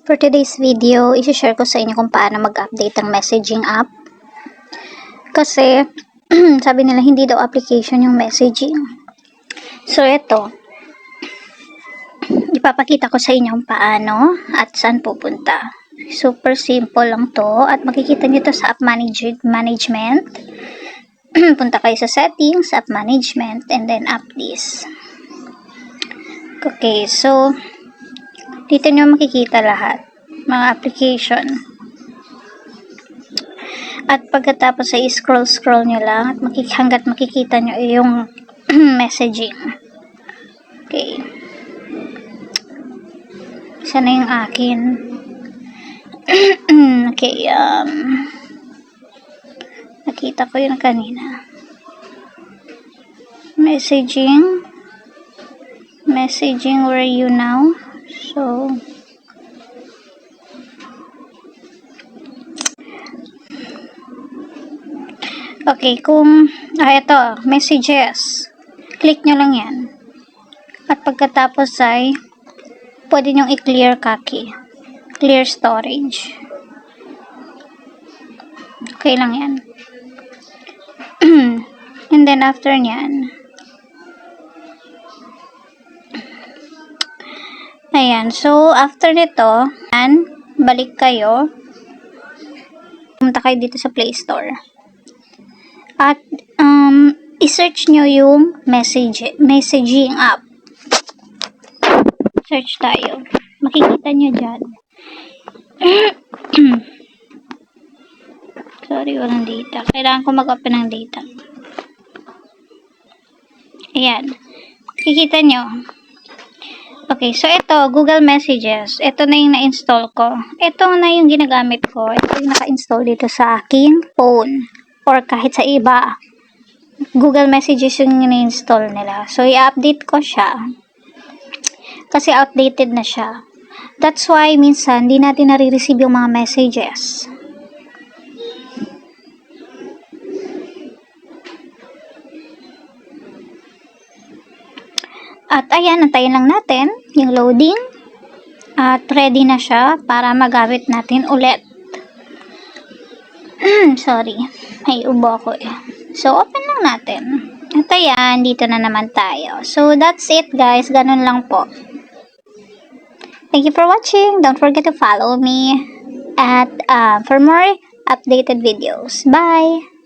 For today's video, i-share ko sa inyo kung paano mag-update ang messaging app. Kasi, sabi nila hindi daw application yung messaging. So, ito. Ipapakita ko sa inyo kung paano at saan pupunta. Super simple lang to at makikita nyo to sa app management. Punta kayo sa settings, app management, and then app list. Okay, so dito nyo makikita lahat mga application. At pagkatapos ay scroll nyo lang at hanggat makikita nyo yung messaging. Okay. Isa na yung akin. Okay, nakita ko yun kanina. Messaging, where are you now? So, okay, kung, ito, messages. Click nyo lang yan. At pagkatapos ay, pwede nyong i-clear kaki. Clear storage. Okay lang yan. And then after nyan, ayan. So, after nito, balik kayo. Pumunta kayo dito sa Play Store. At, i-search nyo yung messaging app. Search tayo. Makikita nyo dyan. Sorry, walang data. Kailangan ko mag-open ng data. Ayan. Makikita nyo. Okay, so ito, Google Messages. Ito na yung na-install ko. Ito na yung ginagamit ko. Ito yung naka-install dito sa aking phone. Or kahit sa iba. Google Messages yung na-install nila. So, i-update ko siya. Kasi outdated na siya. That's why, minsan, di natin nare-receive yung mga messages. At ayan, antayin lang natin yung loading. At ready na siya para magamit natin ulit. Sorry. May ubo ako eh. So, open lang natin. At ayan, dito na naman tayo. So, that's it guys. Ganun lang po. Thank you for watching. Don't forget to follow me at for more updated videos. Bye!